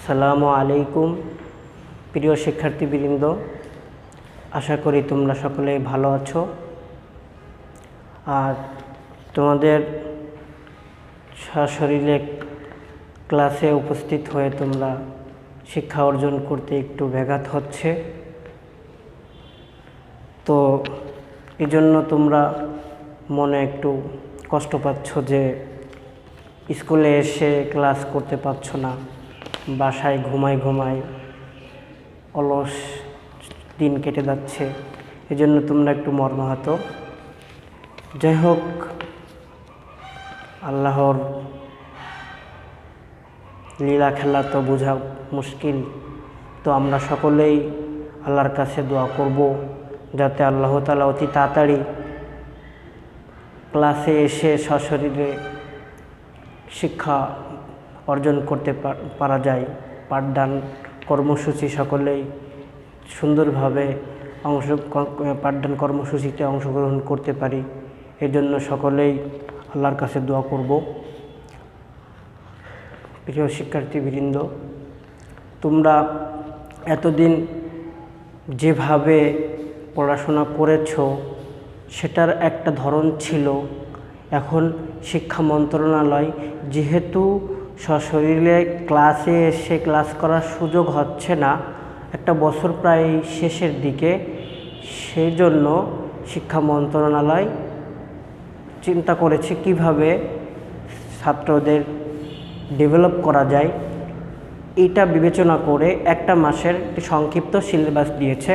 আসসালামু আলাইকুম প্রিয় শিক্ষার্থীবৃন্দ, আশা করি তোমরা সকলেই ভালো আছো। আর তোমাদের সশরীরে ক্লাসে উপস্থিত হয়ে তোমরা শিক্ষা অর্জন করতে একটু ব্যাঘাত হচ্ছে, তো এই জন্য তোমরা মনে একটু কষ্ট পাচ্ছ যে স্কুলে এসে ক্লাস করতে পারছো না, বাসায় ঘুমাই অলস দিন কেটে যাচ্ছে, এই জন্য তোমরা একটু মর্মাহত। যাই হোক, আল্লাহর লীলা খেলা তো বোঝা মুশকিল, তো আমরা সকলেই আল্লাহর কাছে দোয়া করব যাতে আল্লাহ তাআলা অতি তাড়াতাড়ি ক্লাসে এসে সশরীরে শিক্ষা অর্জন করতে পারা যায়। পাঠদান কর্মসূচি সকলেই সুন্দরভাবে পাঠদান কর্মসূচিতে অংশগ্রহণ করতে পারি, এর জন্য সকলেই আল্লাহর কাছে দোয়া করব। প্রিয় শিক্ষার্থীবৃন্দ, তোমরা এতদিন যেভাবে পড়াশোনা করেছো সেটার একটা ধরন ছিল। এখন শিক্ষা মন্ত্রণালয় যেহেতু সশরীরে ক্লাসে এসে ক্লাস করার সুযোগ হচ্ছে না, একটা বছর প্রায় শেষের দিকে, সেই জন্য শিক্ষা মন্ত্রণালয় চিন্তা করেছে কিভাবে ছাত্রদের ডেভেলপ করা যায়। এটা বিবেচনা করে একটা মাসের সংক্ষিপ্ত সিলেবাস দিয়েছে,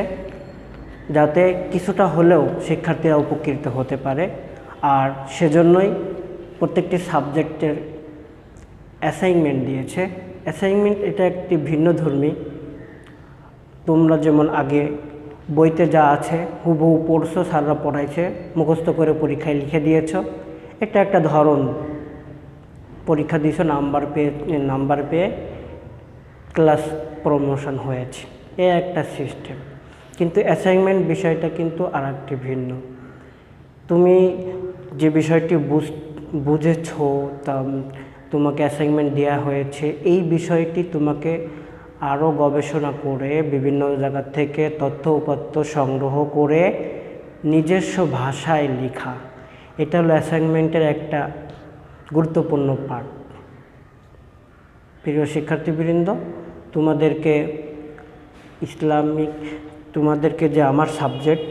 যাতে কিছুটা হলেও শিক্ষার্থীরা উপকৃত হতে পারে। আর সেজন্যই প্রত্যেকটি সাবজেক্টের অ্যাসাইনমেন্ট দিয়েছে। অ্যাসাইনমেন্ট এটা একটি ভিন্নধর্মী। তোমরা যেমন আগে বইতে যা আছে হুবহু পড়ছো, স্যাররা পড়াইছে, মুখস্থ করে পরীক্ষায় লিখে দিয়েছো, এটা একটা ধরন। পরীক্ষা দিয়েছো, নাম্বার পেয়ে ক্লাস প্রমোশন হয়েছে, এ একটা সিস্টেম। কিন্তু অ্যাসাইনমেন্ট বিষয়টা কিন্তু আর একটি ভিন্ন। তুমি যে বিষয়টি বুঝেছো, তা তোমাকে অ্যাসাইনমেন্ট দেওয়া হয়েছে, এই বিষয়টি তোমাকে আরও গবেষণা করে বিভিন্ন জায়গা থেকে তথ্য উপাত্ত সংগ্রহ করে নিজস্ব ভাষায় লেখা, এটা হলো অ্যাসাইনমেন্টের একটা গুরুত্বপূর্ণ পার্ট। প্রিয় শিক্ষার্থীবৃন্দ, তোমাদেরকে যে আমার সাবজেক্ট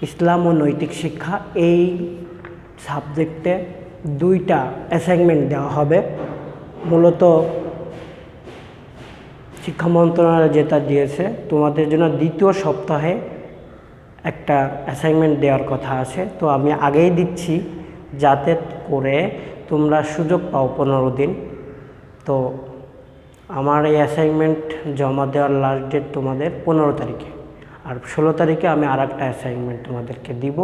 ইসলাম ও নৈতিক শিক্ষা, এই সাবজেক্টে 2টা অ্যাসাইনমেন্ট দেওয়া হবে। মূলত শিক্ষা মন্ত্রণালয় যেটা দিয়েছে, তোমাদের জন্য 2য় সপ্তাহে একটা অ্যাসাইনমেন্ট দেওয়ার কথা আছে, তো আমি আগেই দিচ্ছি যাতে করে তোমরা সুযোগ পাও 15 দিন। তো আমার এই অ্যাসাইনমেন্ট জমা দেওয়ার লাস্ট ডেট তোমাদের 15 তারিখে, আর 16 তারিখে আমি আর একটা অ্যাসাইনমেন্ট তোমাদেরকে দিব।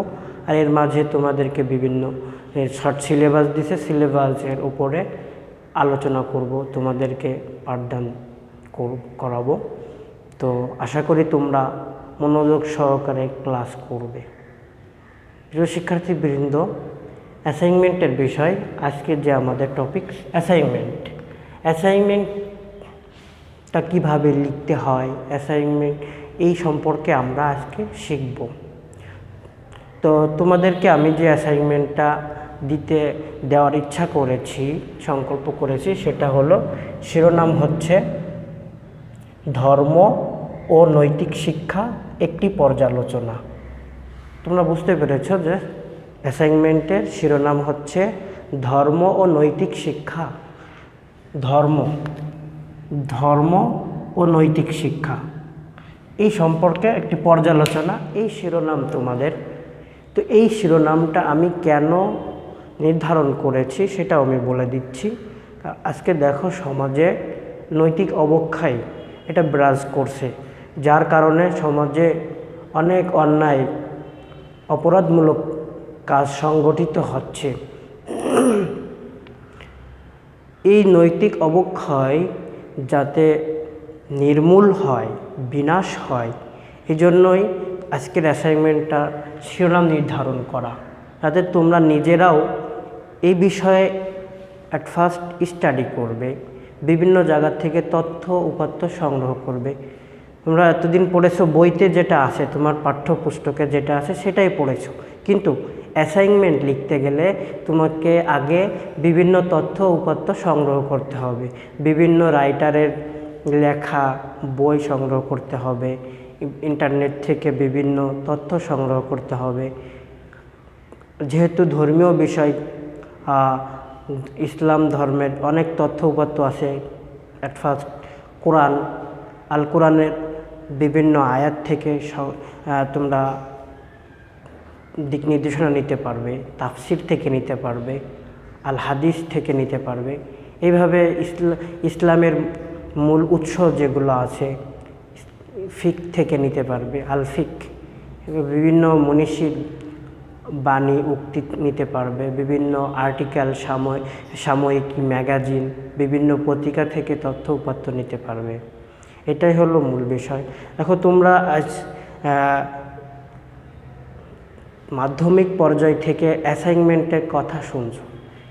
আর এর মাঝে তোমাদেরকে বিভিন্ন শর্ট সিলেবাস দিছে, সিলেবাসের উপরে আলোচনা করব, তোমাদেরকে পাঠদান করাবো। তো আশা করি তোমরা মনোযোগ সহকারে ক্লাস করবে। প্রিয় শিক্ষার্থীবৃন্দ, অ্যাসাইনমেন্টের বিষয়, আজকে যে আমাদের টপিক অ্যাসাইনমেন্টটা কীভাবে লিখতে হয়, অ্যাসাইনমেন্ট এই সম্পর্কে আমরা আজকে শিখব। তো তোমাদেরকে আমি যে অ্যাসাইনমেন্টটা দেওয়ার ইচ্ছা করেছি, সংকল্প করেছি, সেটা হলো, শিরোনাম হচ্ছে ধর্ম ও নৈতিক শিক্ষা একটি পর্যালোচনা। তোমরা বুঝতে পেরেছো যে অ্যাসাইনমেন্টের শিরোনাম হচ্ছে ধর্ম ও নৈতিক শিক্ষা। ধর্ম ও নৈতিক শিক্ষা এই সম্পর্কে একটি পর্যালোচনা, এই শিরোনাম তোমাদের। তো এই শিরোনামটা আমি কেন নির্ধারণ করেছি সেটাও আমি বলে দিচ্ছি। আজকে দেখো, সমাজে নৈতিক অবক্ষয় এটা বিরাজ করছে, যার কারণে সমাজে অনেক অন্যায় অপরাধমূলক কাজ সংগঠিত হচ্ছে। এই নৈতিক অবক্ষয় যাতে নির্মূল হয়, বিনাশ হয়, এই জন্যই আজকের অ্যাসাইনমেন্টটা শিরোনাম নির্ধারণ করা, যাতে তোমরা নিজেরাও এই বিষয়ে ফার্স্ট স্টাডি করবে, বিভিন্ন জায়গা থেকে তথ্য উপাত্ত সংগ্রহ করবে। তোমরা এতদিন পড়েছো বইতে যেটা আছে, তোমার পাঠ্যপুস্তকে যেটা আছে সেটাই পড়েছো, কিন্তু অ্যাসাইনমেন্ট লিখতে গেলে তোমাকে আগে বিভিন্ন তথ্য উপাত্ত সংগ্রহ করতে হবে, বিভিন্ন রাইটারের লেখা বই সংগ্রহ করতে হবে, ইন্টারনেট থেকে বিভিন্ন তথ্য সংগ্রহ করতে হবে। যেহেতু ধর্মীয় বিষয়, ইসলাম ধর্মের অনেক তথ্য উপাত্ত আছে। অ্যাট ফার্স্ট কোরআন, আল কোরআনের বিভিন্ন আয়াত থেকে তোমরা দিক নির্দেশনা নিতে পারবে, তাফসির থেকে নিতে পারবে, আল হাদিস থেকে নিতে পারবে। এইভাবে ইসলামের মূল উৎস যেগুলো আছে ফিক থেকে নিতে পারবে, আল ফিক। বিভিন্ন মনীষীর বাণী উক্তি নিতে পারবে, বিভিন্ন আর্টিকেল, সাময়িক ম্যাগাজিন, বিভিন্ন পত্রিকা থেকে তথ্য উপাত্ত নিতে পারবে। এটাই হলো মূল বিষয়। দেখো, তোমরা আজ মাধ্যমিক পর্যায় থেকে অ্যাসাইনমেন্টের কথা শুনছো,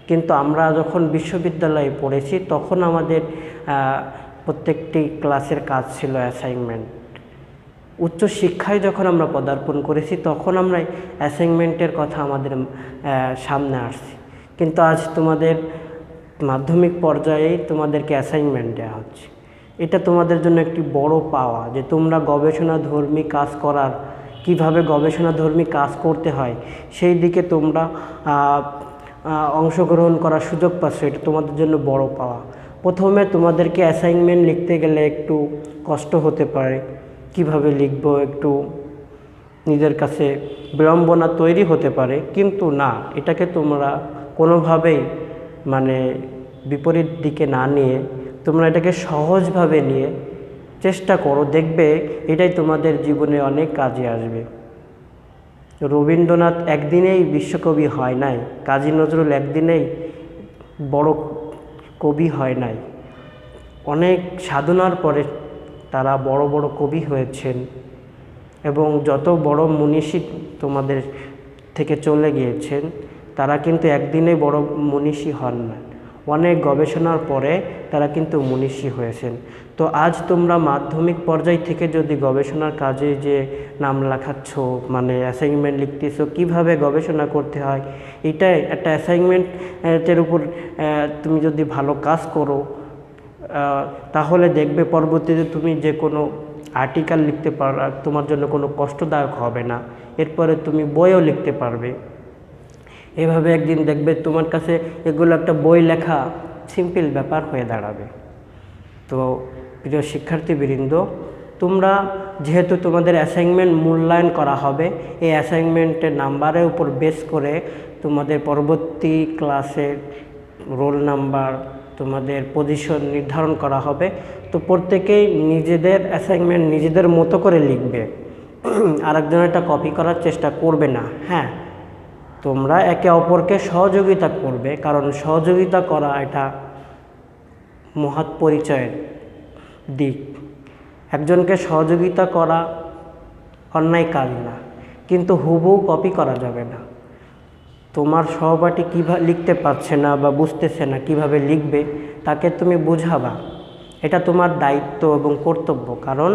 কিন্তু আমরা যখন বিশ্ববিদ্যালয়ে পড়েছি তখন আমাদের প্রত্যেকটি ক্লাসের কাজ ছিল অ্যাসাইনমেন্ট। উচ্চশিক্ষায় যখন আমরা পদার্পণ করেছি তখন আমরা অ্যাসাইনমেন্টের কথা আমাদের সামনে আসছে, কিন্তু আজ তোমাদের মাধ্যমিক পর্যায়েই তোমাদেরকে অ্যাসাইনমেন্ট দেওয়া হচ্ছে। এটা তোমাদের জন্য একটি বড় পাওয়া যে তোমরা গবেষণাধর্মী কাজ করার, কিভাবে গবেষণাধর্মী কাজ করতে হয় সেই দিকে তোমরা অংশগ্রহণ করার সুযোগ পাচ্ছ। এটা তোমাদের জন্য বড় পাওয়া। প্রথমে তোমাদেরকে অ্যাসাইনমেন্ট লিখতে গেলে একটু কষ্ট হতে পারে, কিভাবে লিখব একটু নিজের কাছে বিড়ম্বনা তৈরি হতে পারে, কিন্তু না, এটাকে তোমরা কোনোভাবেই বিপরীত দিকে না নিয়ে তোমরা এটাকে সহজভাবে নিয়ে চেষ্টা করো, দেখবে এটাই তোমাদের জীবনে অনেক কাজে আসবে। রবীন্দ্রনাথ একদিনেই বিশ্বকবি হয় নাই, কাজী নজরুল একদিনেই বড় কবি হয় নাই, অনেক সাধনার পরে তারা বড় বড় কবি হয়েছেন। এবং যত বড় মনীষী তোমাদের থেকে চলে গিয়েছেন তারা কিন্তু একদিনে বড় মনীষী হন না, অনেক গবেষণার পরে তারা কিন্তু মনীষী হয়েছেন। তো আজ তোমরা মাধ্যমিক পর্যায় থেকে যদি গবেষণার কাজে যে নাম লেখাচ্ছ, অ্যাসাইনমেন্ট লিখতেছো, কিভাবে গবেষণা করতে হয়, এটাই একটা অ্যাসাইনমেন্টের উপর তুমি যদি ভালো কাজ করো তাহলে দেখবে পরবর্তীতে তুমি যে কোনো আর্টিকেল লিখতে পারো, তোমার জন্য কোনো কষ্টদায়ক হবে না। এরপরে তুমি বইও লিখতে পারবে। এভাবে একদিন দেখবে তোমার কাছে এগুলো একটা বই লেখা সিম্পল ব্যাপার হয়ে দাঁড়াবে। তো প্রিয় শিক্ষার্থীবৃন্দ, তোমরা যেহেতু তোমাদের অ্যাসাইনমেন্ট মূল্যায়ন করা হবে, এই অ্যাসাইনমেন্টের নাম্বারের উপর বেস করে তোমাদের পরবর্তী ক্লাসের রোল নাম্বার, তোমাদের পজিশন নির্ধারণ করা হবে। তো প্রত্যেকেই নিজেদের অ্যাসাইনমেন্ট নিজেদের মতো করে লিখবে, আরেকজনেরটা কপি করার চেষ্টা করবে না। হ্যাঁ, তোমরা একে অপরকে সহযোগিতা করবে, কারণ সহযোগিতা করা এটা মহৎ পরিচয়ের দিক। একজনকে সহযোগিতা করা অন্যায় কাজ না, কিন্তু হুবহু কপি করা যাবে না। তোমার সহপাঠী কীভাবে লিখতে পারছে না বা বুঝতেছে না কিভাবে লিখবে, তাকে তুমি বুঝাবা, এটা তোমার দায়িত্ব এবং কর্তব্য। কারণ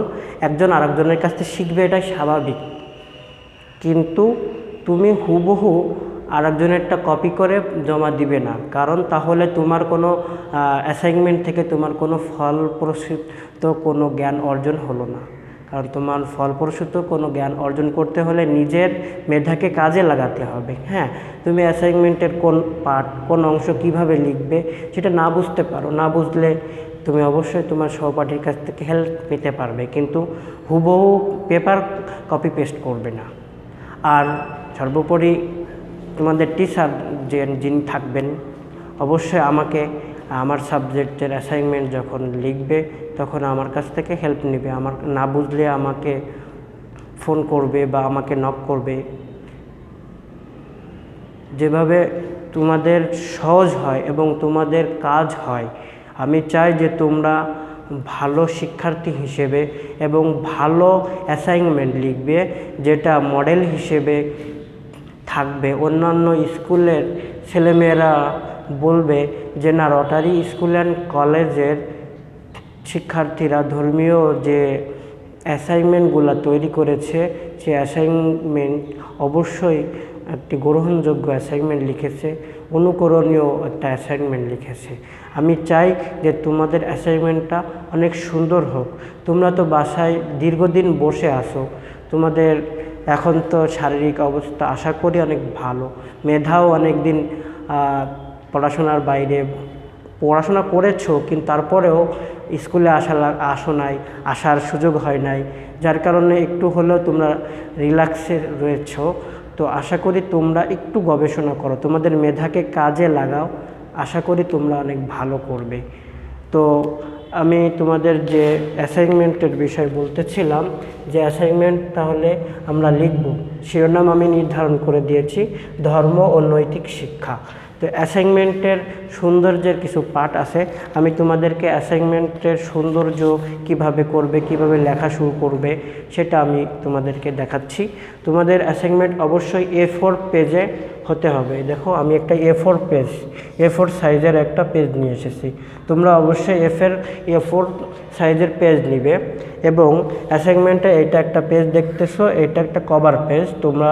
একজন আরেকজনের কাছ থেকে শিখবে, এটাই স্বাভাবিক, কিন্তু তুমি হুবহু আরেকজনেরটা কপি করে জমা দিবে না, কারণ তাহলে তোমার কোনো অ্যাসাইনমেন্ট থেকে তোমার কোনো ফলপ্রসূত কোনো জ্ঞান অর্জন হলো না। কারণ তোমার ফলপ্রসূত কোনো জ্ঞান অর্জন করতে হলে নিজের মেধাকে কাজে লাগাতে হবে। হ্যাঁ, তুমি অ্যাসাইনমেন্টের কোন পার্ট, কোন অংশ কিভাবে লিখবে সেটা না বুঝতে পারো, না বুঝলে তুমি অবশ্যই তোমার সহপাঠীর কাছ থেকে হেল্প নিতে পারবে, কিন্তু হুবহু পেপার কপি পেস্ট করবে না। আর সর্বোপরি তোমাদের টিচার যিনি থাকবেন অবশ্যই আমাকে আমার সাবজেক্টের অ্যাসাইনমেন্ট যখন লিখবে তখন আমার কাছ থেকে হেল্প নেবে। আমার না বুঝলে আমাকে ফোন করবে বা আমাকে নক করবে। যেভাবে তোমাদের সহজ হয় এবং তোমাদের কাজ হয়, আমি চাই যে তোমরা ভালো শিক্ষার্থী হিসেবে এবং ভালো অ্যাসাইনমেন্ট লিখবে, যেটা মডেল হিসেবে থাকবে। অন্যান্য স্কুলের ছেলেমেয়েরা বলবে যে না, রটারি স্কুল অ্যান্ড কলেজের শিক্ষার্থীরা ধর্মীয় যে অ্যাসাইনমেন্টগুলো তৈরি করেছে সে অ্যাসাইনমেন্ট অবশ্যই একটি গ্রহণযোগ্য অ্যাসাইনমেন্ট লিখেছে, অনুকরণীয় একটা অ্যাসাইনমেন্ট লিখেছে। আমি চাই যে তোমাদের অ্যাসাইনমেন্টটা অনেক সুন্দর হোক। তোমরা তো বাসায় দীর্ঘদিন বসে আসো, তোমাদের এখন তো শারীরিক অবস্থা আশা করি অনেক ভালো, মেধাও অনেক দিন পড়াশোনার বাইরে পড়াশোনা করেছো, কিন্তু তারপরেও স্কুলে আসো নাই, আসার সুযোগ হয় নাই, যার কারণে একটু হলেও তোমরা রিল্যাক্সে রয়েছো। তো আশা করি তোমরা একটু গবেষণা করো, তোমাদের মেধাকে কাজে লাগাও, আশা করি তোমরা অনেক ভালো করবে। তো আমি তোমাদের যে অ্যাসাইনমেন্টের বিষয় বলতেছিলাম, যে অ্যাসাইনমেন্ট তাহলে আমরা লিখব, শিরোনাম আমি নির্ধারণ করে দিয়েছি, ধর্ম ও নৈতিক শিক্ষা। তো অ্যাসাইনমেন্টের সৌন্দর্যের কিছু পার্ট আছে, আমি তোমাদেরকে অ্যাসাইনমেন্টের সৌন্দর্য কিভাবে করবে, কিভাবে লেখা শুরু করবে সেটা আমি তোমাদেরকে দেখাচ্ছি। তোমাদের অ্যাসাইনমেন্ট অবশ্যই A4 পেজে হতে হবে। দেখো আমি একটা A4 সাইজের একটা পেজ নিয়ে এসেছি, তোমরা অবশ্যই A4 সাইজের পেজ নিবে। এবং অ্যাসাইনমেন্টে এটা একটা পেজ দেখতেছো, এটা একটা কভার পেজ, তোমরা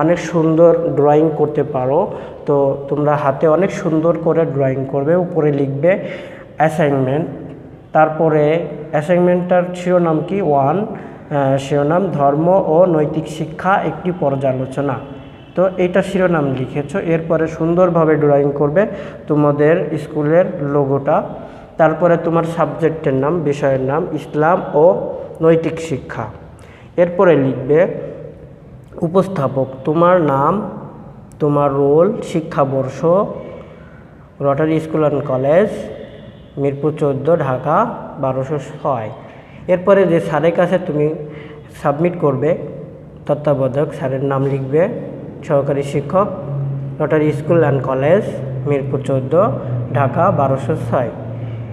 অনেক সুন্দর ড্রয়িং করতে পারো। তো তোমরা হাতে অনেক সুন্দর করে ড্রয়িং করবে, উপরে লিখবে অ্যাসাইনমেন্ট, তারপরে অ্যাসাইনমেন্টটার শিরোনাম কি, 1 শিরোনাম ধর্ম ও নৈতিক শিক্ষা একটি পর্যালোচনা। তো এইটা শিরোনাম লিখেছো, এরপরে সুন্দরভাবে ড্রয়িং করবে তোমাদের স্কুলের লোগোটা, তারপরে তোমার সাবজেক্টের নাম, বিষয়ের নাম ইসলাম ও নৈতিক শিক্ষা। এরপরে লিখবে উপস্থাপক, তোমার নাম, তোমার রোল, শিক্ষাবর্ষ Rotary school and college, Mirpur 14, Dhaka 1206। এরপরে যে স্যারের কাছে তুমি সাবমিট করবে, তত্ত্বাবধায়ক স্যারের নাম লিখবে, সহকারী শিক্ষক Rotary school and college, Mirpur 14, Dhaka 1206।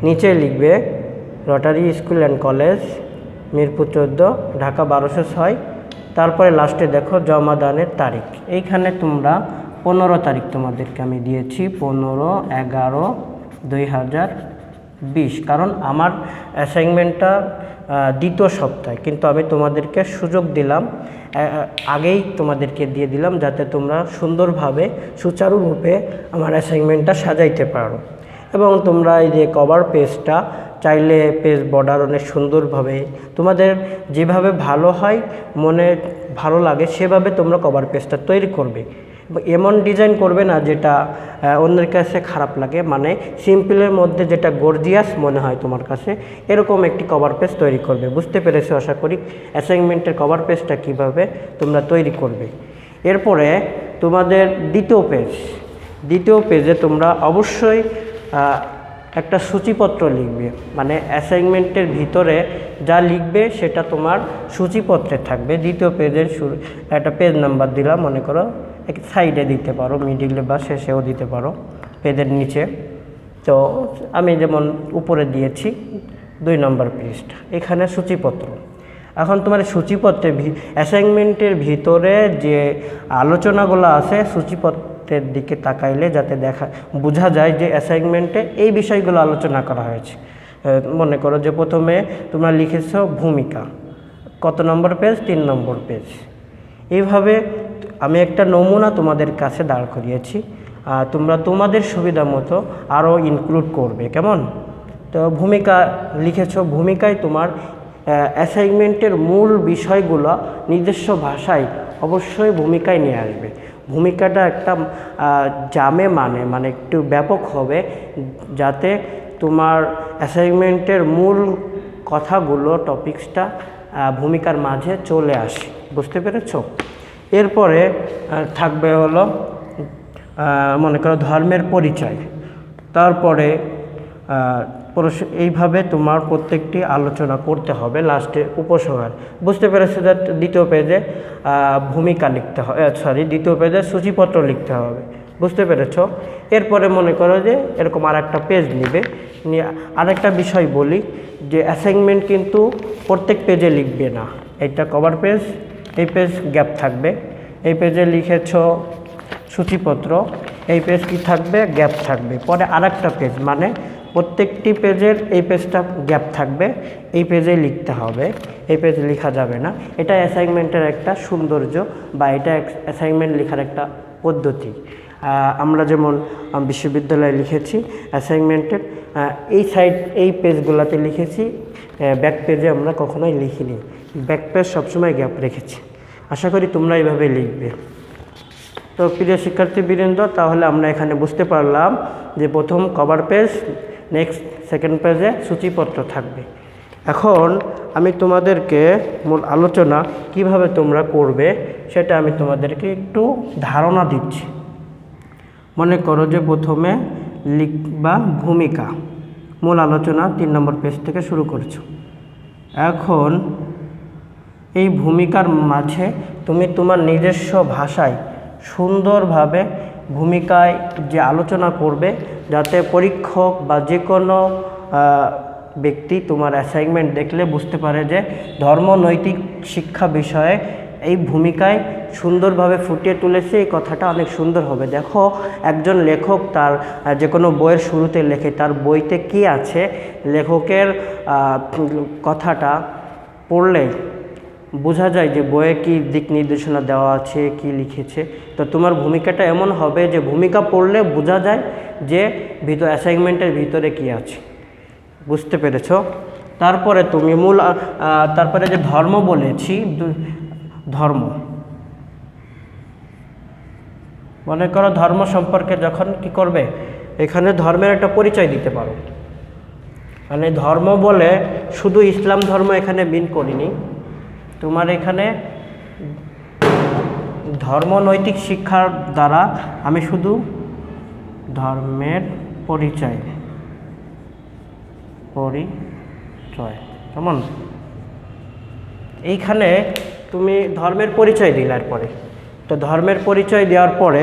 নিচে লিখবে Rotary school and college, Mirpur 14, Dhaka 1206। তারপরে লাস্টে দেখো জমাদানের তারিখ, এইখানে তোমরা 15 তারিখ তোমাদেরকে আমি দিয়েছি, 15/11/2020, কারণ আমার অ্যাসাইনমেন্টটা দ্বিতীয় সপ্তাহে, কিন্তু আমি তোমাদেরকে সুযোগ দিলাম, আগেই তোমাদেরকে দিয়ে দিলাম, যাতে তোমরা সুন্দরভাবে সুচারুরূপে আমার অ্যাসাইনমেন্টটা সাজাইতে পারো। এবং তোমরা এই যে কভার পেজটা চাইলে পেজ বর্ডার অনেক সুন্দরভাবে তোমাদের যেভাবে ভালো হয়, মনে ভালো লাগে সেভাবে তোমরা কভার পেজটা তৈরি করবে। এমন ডিজাইন করবে না যেটা অন্যের কাছে খারাপ লাগে, মানে সিম্পলের মধ্যে যেটা গর্জিয়াস মনে হয় তোমার কাছে, এরকম একটি কভার পেজ তৈরি করবে। বুঝতে পেরেছো আশা করি অ্যাসাইনমেন্টের কভার পেজটা কিভাবে তোমরা তৈরি করবে। এরপরে তোমাদের দ্বিতীয় পেজে তোমরা অবশ্যই একটা সূচিপত্র লিখবে, মানে অ্যাসাইনমেন্টের ভিতরে যা লিখবে সেটা তোমার সূচিপত্রে থাকবে। দ্বিতীয় পেজের একটা পেজ নাম্বার দিলাম, মনে করো এক সাইডে দিতে পারো, মিডিলে বা শেষেও দিতে পারো, পেজের নিচে। তো আমি যেমন উপরে দিয়েছি 2 নম্বর পেজটা, এখানে সূচিপত্র। এখন তোমার সূচিপত্রের অ্যাসাইনমেন্টের ভিতরে যে আলোচনাগুলো আছে, সূচিপত্রের দিকে তাকাইলে যাতে বোঝা যায় যে অ্যাসাইনমেন্টে এই বিষয়গুলো আলোচনা করা হয়েছে। মনে করো যে প্রথমে তোমরা লিখেছো ভূমিকা, কত নম্বর পেজ, 3 নম্বর পেজ। এইভাবে আমি একটা নমুনা তোমাদের কাছে দাঁড় করিয়েছি, তোমরা তোমাদের সুবিধা মতো আরও ইনক্লুড করবে, কেমন? তো ভূমিকা লিখেছো, ভূমিকায় তোমার অ্যাসাইনমেন্টের মূল বিষয়গুলো নিজস্ব ভাষায় অবশ্যই ভূমিকায় নিয়ে আসবে। ভূমিকাটা একটা মানে একটু ব্যাপক হবে, যাতে তোমার অ্যাসাইনমেন্টের মূল কথাগুলো, টপিকসটা ভূমিকার মাঝে চলে আসে। বুঝতে পেরেছো? এরপরে থাকবে হলো মনে করো ধর্মের পরিচয়, তারপরে এইভাবে তোমার প্রত্যেকটি আলোচনা করতে হবে। লাস্টে উপসংহার। বুঝতে পেরেছো যে দ্বিতীয় পেজে ভূমিকা লিখতে হবে, দ্বিতীয় পেজে সূচিপত্র লিখতে হবে। বুঝতে পেরেছো? এরপরে মনে করো যে এরকম আর একটা পেজ নিবে, নিয়ে আরেকটা বিষয় বলি যে অ্যাসাইনমেন্ট কিন্তু প্রত্যেক পেজে লিখবে না। এইটা কভার পেজ, এই পেজ গ্যাপ থাকবে। এই পেজে লিখেছো সূচিপত্র, এই পেজ কি থাকবে, গ্যাপ থাকবে। পরে আরেকটা পেজ, মানে প্রত্যেকটি পেজের এই পেজটা গ্যাপ থাকবে, এই পেজে লিখতে হবে, এই পেজে লেখা যাবে না। এটা অ্যাসাইনমেন্টের একটা সৌন্দর্য বা এটা অ্যাসাইনমেন্ট লেখার একটা পদ্ধতি। আমরা যেমন বিশ্ববিদ্যালয়ে লিখেছি অ্যাসাইনমেন্টের এই সাইড এই পেজগুলোতে লিখেছি, ব্যাক পেজে আমরা কখনোই লিখিনি, ব্যাক পেজ সবসময় গ্যাপ রেখেছি। আশা করি তোমরা এইভাবে লিখবে। তো প্রিয় শিক্ষার্থীবৃন্দ, তাহলে আমরা এখানে বুঝতে পারলাম যে প্রথম কভার পেজ, নেক্সট সেকেন্ড পেজে সূচিপত্র থাকবে। এখন আমি তোমাদেরকে মূল আলোচনা কিভাবে তোমরা করবে সেটা আমি তোমাদেরকে একটু ধারণা দিচ্ছি। মনে করো যে প্রথমে লিখবা ভূমিকা, মূল আলোচনা 3 নম্বর পেজ থেকে শুরু করছো। এখন এই ভূমিকার মাঝে তুমি তোমার নিজস্ব ভাষায় সুন্দরভাবে ভূমিকায় যে আলোচনা করবে, যাতে পরীক্ষক বা যে কোনো ব্যক্তি তোমার অ্যাসাইনমেন্ট দেখলে বুঝতে পারে যে ধর্ম নৈতিক শিক্ষা বিষয়ে এই ভূমিকায় সুন্দরভাবে ফুটিয়ে তুলেছে, এই কথাটা অনেক সুন্দর হবে। দেখো, একজন লেখক তার যে কোনো বইয়ের শুরুতে লেখে তার বইতে কি আছে, লেখকের কথাটা পড়লে বোঝা যায় যে বইয়ে কী দিক নির্দেশনা দেওয়া আছে, কি লিখেছে। তো তোমার ভূমিকাটা এমন হবে যে ভূমিকা পড়লে বোঝা যায় যে অ্যাসাইনমেন্টের ভিতরে কি আছে। বুঝতে পেরেছ? তারপরে তুমি তারপরে যে ধর্ম বলেছি, ধর্ম মনে করো ধর্ম সম্পর্কে যখন কি করবে, এখানে ধর্মের একটা পরিচয় দিতে পারো। মানে ধর্ম বলে শুধু ইসলাম ধর্ম এখানে মিন করিনি, তোমার এখানে ধর্ম নৈতিক শিক্ষার দ্বারা আমি শুধু ধর্মের পরিচয় কেমন, এইখানে তুমি ধর্মের পরিচয় দিলার পরে, তো ধর্মের পরিচয় দেওয়ার পরে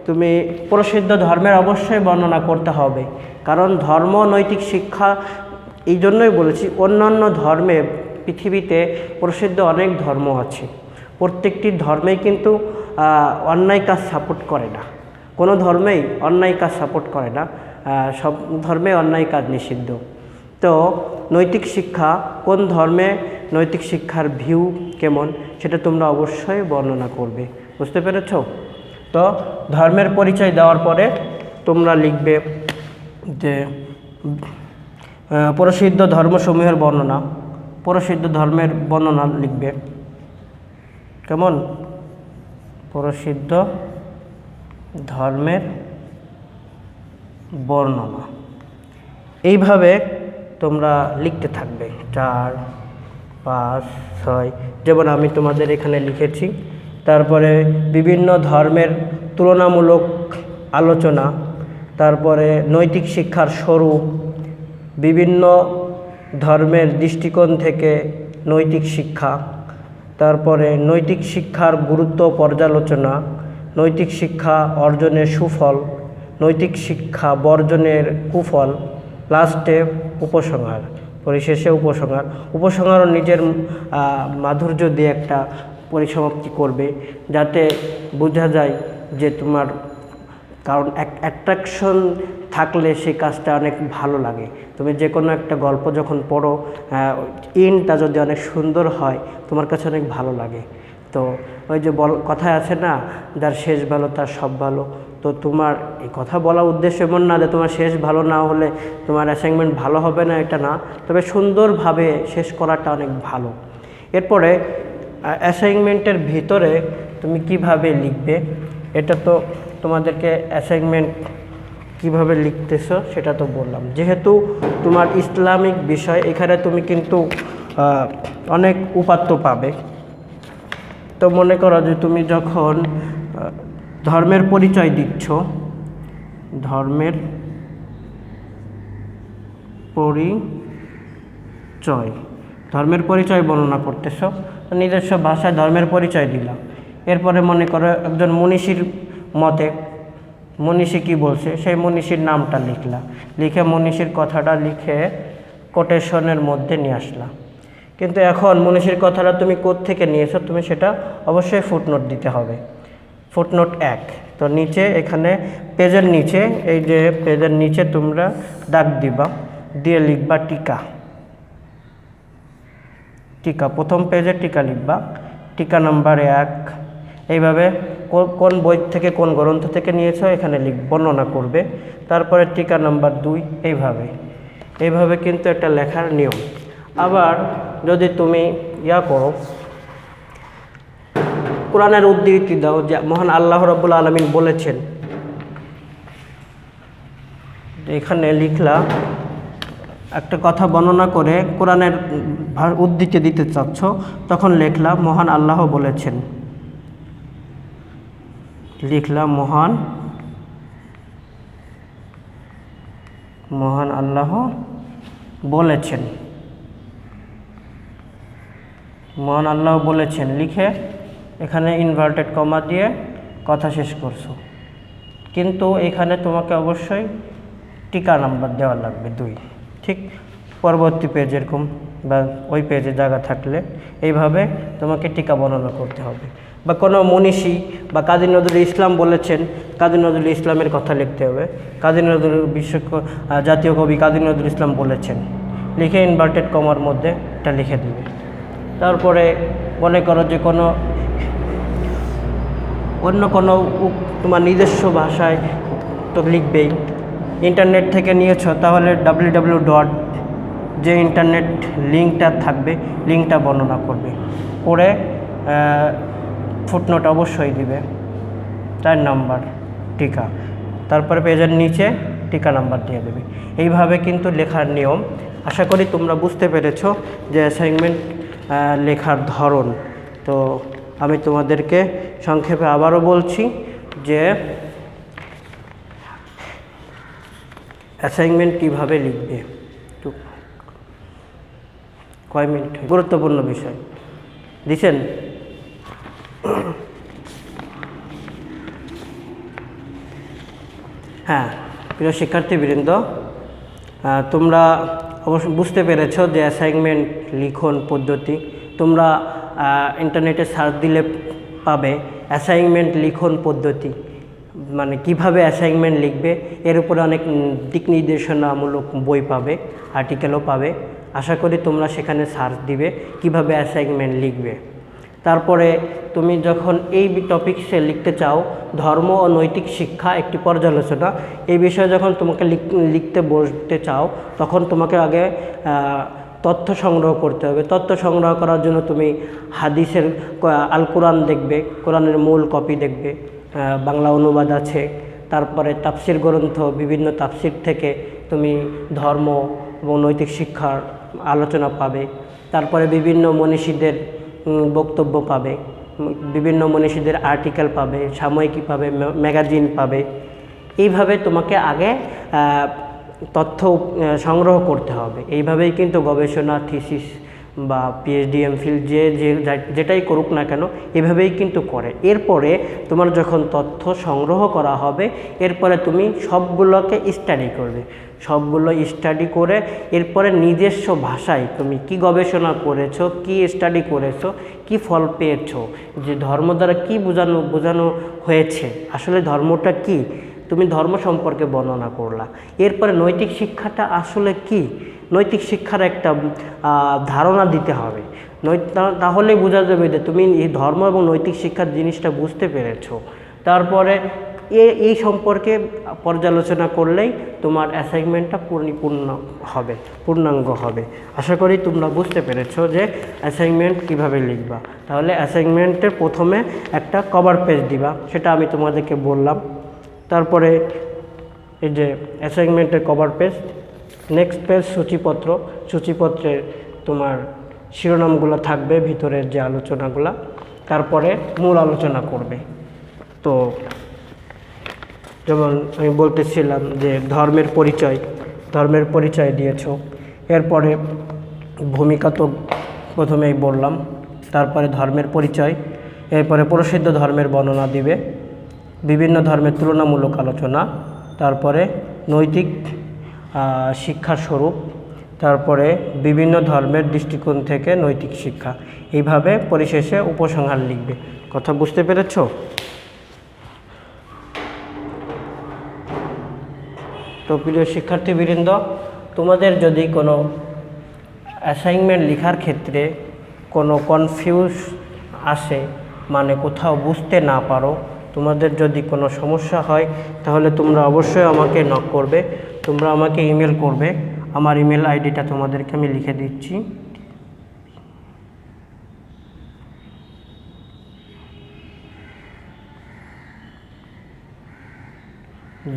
তুমি প্রসিদ্ধ ধর্মের অবশ্যই বর্ণনা করতে হবে। কারণ ধর্ম নৈতিক শিক্ষা এই জন্যই বলেছি, অন্যান্য ধর্মে পৃথিবীতে প্রসিদ্ধ অনেক ধর্ম আছে, প্রত্যেকটি ধর্মেই কিন্তু অন্যায় কাজ সাপোর্ট করে না, কোনো ধর্মেই অন্যায় কাজ সাপোর্ট করে না, সব ধর্মে অন্যায় কাজ নিষিদ্ধ। তো নৈতিক শিক্ষা কোন ধর্মে, নৈতিক শিক্ষার ভিউ কেমন, সেটা তোমরা অবশ্যই বর্ণনা করবে। বুঝতে পেরেছ? তো ধর্মের পরিচয় দেওয়ার পরে তোমরা লিখবে যে প্রসিদ্ধ ধর্মসমূহের বর্ণনা, প্রসিদ্ধ ধর্মের বর্ণনা লিখবে। কেমন? প্রসিদ্ধ ধর্মের বর্ণনা, এইভাবে তোমরা লিখতে থাকবে 4, 5, 6, যেমন আমি তোমাদের এখানে লিখেছি। তারপরে বিভিন্ন ধর্মের তুলনামূলক আলোচনা, তারপরে নৈতিক শিক্ষার স্বরূপ, বিভিন্ন ধর্মের দৃষ্টিকোণ থেকে নৈতিক শিক্ষা, তারপরে নৈতিক শিক্ষার গুরুত্ব পর্যালোচনা, নৈতিক শিক্ষা অর্জনের সুফল, নৈতিক শিক্ষা বর্জনের কুফল, লাস্টে উপসংহার, পরিশেষে উপসংহার। উপসংহারও নিজের মাধুর্য দিয়ে একটা পরিসমাপ্তি করবে, যাতে বোঝা যায় যে তোমার, কারণ অ্যাট্রাকশন থাকলে সেই কাজটা অনেক ভালো লাগে। তুমি যে কোনো একটা গল্প যখন পড়ো, ইনটা যদি অনেক সুন্দর হয় তোমার কাছে অনেক ভালো লাগে। তো ওই যে কথায় আছে না, যার শেষ ভালো তার সব ভালো। তো তোমার এই কথা বলার উদ্দেশ্য এমন না যে তোমার শেষ ভালো না হলে তোমার অ্যাসাইনমেন্ট ভালো হবে না, এটা না, তবে সুন্দরভাবে শেষ করাটা অনেক ভালো। এরপরে অ্যাসাইনমেন্টের ভিতরে তুমি কিভাবে লিখবে, এটা তো তোমাদেরকে অ্যাসাইনমেন্ট কিভাবে লিখতেছো সেটা তো বললাম। যেহেতু তোমার ইসলামিক বিষয়, এখানে তুমি কিন্তু অনেক উপাত্ত পাবে। তো মনে করো যে তুমি যখন ধর্মের পরিচয় দিচ্ছ, ধর্মের পরিচয় বর্ণনা করতেছ, নিজস্ব ভাষায় ধর্মের পরিচয় দিলাম। এরপরে মনে করো একজন মনীষীর মতে, মনীষী কী বলছে সেই মনীষীর নামটা লিখলা, লিখে মনীষীর কথাটা লিখে কোটেশনের মধ্যে নিয়ে আসলা। কিন্তু এখন মনীষীর কথাটা তুমি কোত্থেকে নিয়েছো, তুমি সেটা অবশ্যই ফুটনোট দিতে হবে। ফুটনোট 1, তো নিচে এখানে পেজের নিচে, এই যে পেজের নিচে তোমরা দাগ দিবা, দিয়ে লিখবা টিকা। টিকা প্রথম পেজে টিকা লিখবা, টিকা নাম্বার 1। এইভাবে কোন বই থেকে কোন গ্রন্থ থেকে নিয়েছো এখানে বর্ণনা করবে। তারপরে টিকা নাম্বার 2, এইভাবে কিন্তু একটা লেখার নিয়ম। আবার যদি তুমি করো, কোরআনের উদ্ধৃতি দাও যে মহান আল্লাহ রাব্বুল আলামিন বলেছেন, এখানে লিখলা একটা কথা বর্ণনা করে কোরআনের উদ্ধৃতি দিতে চাচ্ছ, তখন লিখলা মহান আল্লাহ বলেছেন, লিখলা মহান আল্লাহ বলেছেন, মহান আল্লাহ বলেছেন লিখে এখানে ইনভার্টেড কমা দিয়ে কথা শেষ করছো। কিন্তু এখানে তোমাকে অবশ্যই টিকা নাম্বার দেওয়া লাগবে 2, ঠিক পরবর্তী পেজ এরকম বা ওই পেজে জায়গা থাকলে এইভাবে তোমাকে টিকা বর্ণনা করতে হবে। বা কোনো মনীষী বা কাজী নজরুল ইসলাম বলেছেন, কাজী নজরুল ইসলামের কথা লিখতে হবে। কাজী নজরুল জাতীয় কবি কাজী নজরুল ইসলাম বলেছেন লিখে ইনভার্টেড কমার মধ্যে এটা লিখে দেবে। তারপরে মনে করো যে অন্য কোনো তোমার নিজস্ব ভাষায় তো লিখবেই। ইন্টারনেট থেকে নিয়েছো তাহলে www. যে ইন্টারনেট লিঙ্কটা থাকবে লিঙ্কটা বর্ণনা করবে, করে ফুটনোট অবশ্যই দিবে। 4 নাম্বার টিকা, তারপরে পেজের নিচে টিকা নাম্বার দিয়ে দেবে। এইভাবে কিন্তু লেখার নিয়ম। আশা করি তোমরা বুঝতে পেরেছো যে অ্যাসাইনমেন্ট লেখার ধরন। তো আমি তোমাদেরকে সংক্ষেপে আবারও বলছি যে অ্যাসাইনমেন্ট কীভাবে লিখবে, কয় মিনিট, গুরুত্বপূর্ণ বিষয় দিছেন। হ্যাঁ, প্রিয় শিক্ষার্থীবৃন্দ, তোমরা অবশ্য বুঝতে পেরেছো যে অ্যাসাইনমেন্ট লিখন পদ্ধতি। তোমরা ইন্টারনেটে সার্চ দিলে পাবে অ্যাসাইনমেন্ট লিখন পদ্ধতি, মানে কিভাবে অ্যাসাইনমেন্ট লিখবে এর উপরে অনেক দিক নির্দেশনামূলক বই পাবে, আর্টিকেলও পাবে। আশা করি তোমরা সেখানে সার্চ দিবে কিভাবে অ্যাসাইনমেন্ট লিখবে। তারপরে তুমি যখন এই টপিকসে লিখতে চাও, ধর্ম ও নৈতিক শিক্ষা একটি পর্যালোচনা, এই বিষয়ে যখন তোমাকে লিখতে বসতে চাও তখন তোমাকে আগে তথ্য সংগ্রহ করতে হবে। তথ্য সংগ্রহ করার জন্য তুমি হাদিসের আল কোরআন দেখবে, কোরআনের মূল কপি দেখবে, বাংলা অনুবাদ আছে। তারপরে তাফসির গ্রন্থ, বিভিন্ন তাফসির থেকে তুমি ধর্ম এবং নৈতিক শিক্ষার আলোচনা পাবে। তারপরে বিভিন্ন মনীষীদের বক্তব্য পাবে, বিভিন্ন মনীষীদের আর্টিকেল পাবে, সাময়িকী পাবে, ম্যাগাজিন পাবে। এইভাবে তোমাকে আগে তথ্য সংগ্রহ করতে হবে। এইভাবেই কিন্তু গবেষণা, থিসিস বা পিএইচডি, এমফিল যেটাই করুক না কেন এভাবেই কিন্তু করে। এরপরে তোমার যখন তথ্য সংগ্রহ করা হবে, এরপরে তুমি সবগুলোকে স্টাডি করবে। সবগুলো স্টাডি করে এরপরে নিজস্ব ভাষায় তুমি কি গবেষণা করেছো, কি স্টাডি করেছো, কি ফল পেয়েছো, যে ধর্ম দ্বারা কি বোঝানো হয়েছে, আসলে ধর্মটা কি, তুমি ধর্ম সম্পর্কে বর্ণনা করলা। এরপরে নৈতিক শিক্ষাটা আসলে কি, নৈতিক শিক্ষার একটা ধারণা দিতে হবে। তাহলেই বোঝা যাবে যে তুমি এই ধর্ম এবং নৈতিক শিক্ষার জিনিসটা বুঝতে পেরেছো। তারপরে এই সম্পর্কে পর্যালোচনা করলেই তোমার অ্যাসাইনমেন্টটা পূর্ণাঙ্গ হবে। আশা করি তোমরা বুঝতে পেরেছো যে অ্যাসাইনমেন্ট কিভাবে লিখবা। তাহলে অ্যাসাইনমেন্টের প্রথমে একটা কভার পেজ দিবা, সেটা আমি তোমাদেরকে বললাম। তারপরে এই যে অ্যাসাইনমেন্টের কভার পেজ, নেক্সট পেজ সূচিপত্র। সূচিপত্রে তোমার শিরোনামগুলো থাকবে, ভিতরের যে আলোচনাগুলো, তারপরে মূল আলোচনা করবে। তো যেমন আমি বলতেছিলাম যে ধর্মের পরিচয় দিয়েছো। এরপরে ভূমিকা তো প্রথমেই বললাম, তারপরে ধর্মের পরিচয়, এরপরে প্রসিদ্ধ ধর্মের বর্ণনা দিবে, বিভিন্ন ধর্মের তুলনামূলক আলোচনা, তারপরে নৈতিক শিক্ষার স্বরূপ, তারপরে বিভিন্ন ধর্মের দৃষ্টিকোণ থেকে নৈতিক শিক্ষা। এইভাবে পরিশেষে উপসংহার লিখবে। কথা বুঝতে পেরেছো? তো প্রিয় শিক্ষার্থীবৃন্দ, তোমাদের যদি কোনো অ্যাসাইনমেন্ট লেখার ক্ষেত্রে কোনো কনফিউজ আসে, মানে কোথাও বুঝতে না পারো, তোমাদের যদি কোনো সমস্যা হয়, তাহলে তোমরা অবশ্যই আমাকে নক করবে, তোমরা আমাকে ইমেল করবে। আমার ইমেল আইডিটা তোমাদেরকে আমি লিখে দিচ্ছি।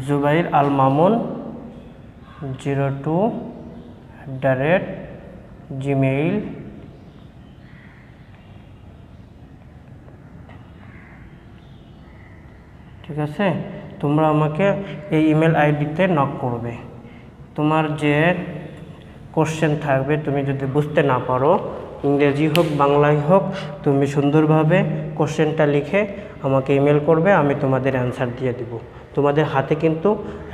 জুবাইর আল মামুন 02@gmail। ঠিক আছে, তোমরা আমাকে এই ইমেল আইডিতে নক করবে। তোমার যে কোশ্চেন থাকবে, তুমি যদি বুঝতে না পারো, ইংরেজি হোক বাংলাই হোক, তুমি সুন্দরভাবে কোশ্চেনটা লিখে আমাকে ইমেল করবে, আমি তোমাদের অ্যান্সার দিয়ে দিব। তোমাদের হাতে কিন্তু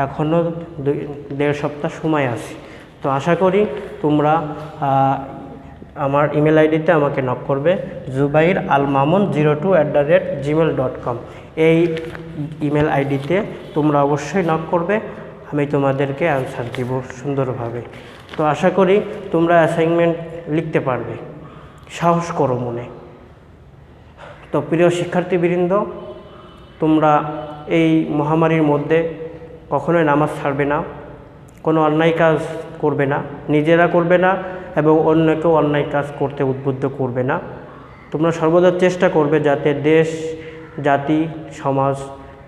এখনও 1.5 সপ্তাহ সময় আছে। তো আশা করি তোমরা আমার ইমেল আইডিতে আমাকে নক করবে, জুবাইর আল মামুন 02@gmail.com। এই ইমেল আইডিতে তোমরা অবশ্যই নক করবে, আমি তোমাদেরকে অ্যান্সার দিব সুন্দরভাবে। তো আশা করি তোমরা অ্যাসাইনমেন্ট লিখতে পারবে, সাহস করো মনে। তো প্রিয় শিক্ষার্থীবৃন্দ, তোমরা এই মহামারীর মধ্যে কখনোই নামাজ ছাড়বে না, কোনো অন্যায় কাজ করবে না, নিজেরা করবে না এবং অন্যকেও অন্যায় কাজ করতে উদ্বুদ্ধ করবে না। তোমরা সর্বদা চেষ্টা করবে যাতে দেশ, জাতি, সমাজ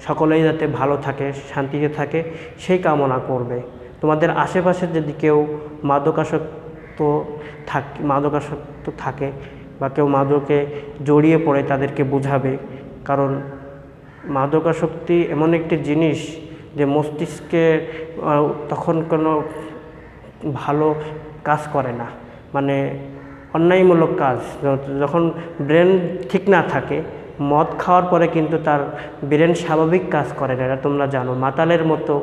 সকলেই যাতে ভালো থাকে, শান্তিতে থাকে, সেই কামনা করবে। তোমাদের আশেপাশে যদি কেউ মাদকাসক্ত থাকে বা কেউ মাদকে জড়িয়ে পড়ে, তাদেরকে বোঝাবে। কারণ মাদকাসক্তি এমন একটি জিনিস যে মস্তিষ্কে তখন কোনো ভালো কাজ করে না, মানে অন্যায়মূলক কাজ। যখন ব্রেন ঠিক না থাকে, মদ খাওয়ার পরে কিন্তু তার ব্রেন স্বাভাবিক কাজ করে না, এটা তোমরা জানো, মাতালের মতো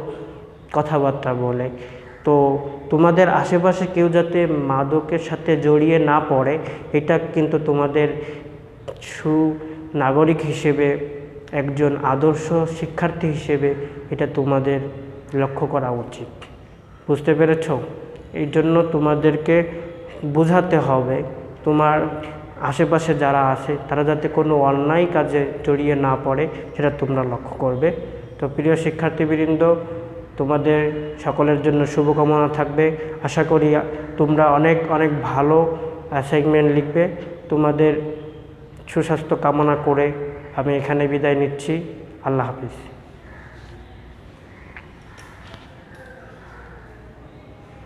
কথাবার্তা বলে। তো তোমাদের আশেপাশে কেউ যাতে মাদকের সাথে জড়িয়ে না পড়ে, এটা কিন্তু তোমাদের সুনাগরিক হিসেবে, একজন আদর্শ শিক্ষার্থী হিসেবে এটা তোমাদের লক্ষ্য করা উচিত। বুঝতে পেরেছ? এই জন্য তোমাদেরকে বোঝাতে হবে, তোমার আশেপাশে যারা আছে তারা যাতে কোনো অন্যায় কাজে জড়িয়ে না পড়ে, সেটা তোমরা লক্ষ্য করবে। তো প্রিয় শিক্ষার্থীবৃন্দ, তোমাদের সকলের জন্য শুভকামনা থাকবে। আশা করি তোমরা অনেক অনেক ভালো অ্যাসাইনমেন্ট লিখবে। তোমাদের সুস্বাস্থ্য কামনা করে আমি এখানে বিদায় নিচ্ছি। আল্লাহ হাফিজ।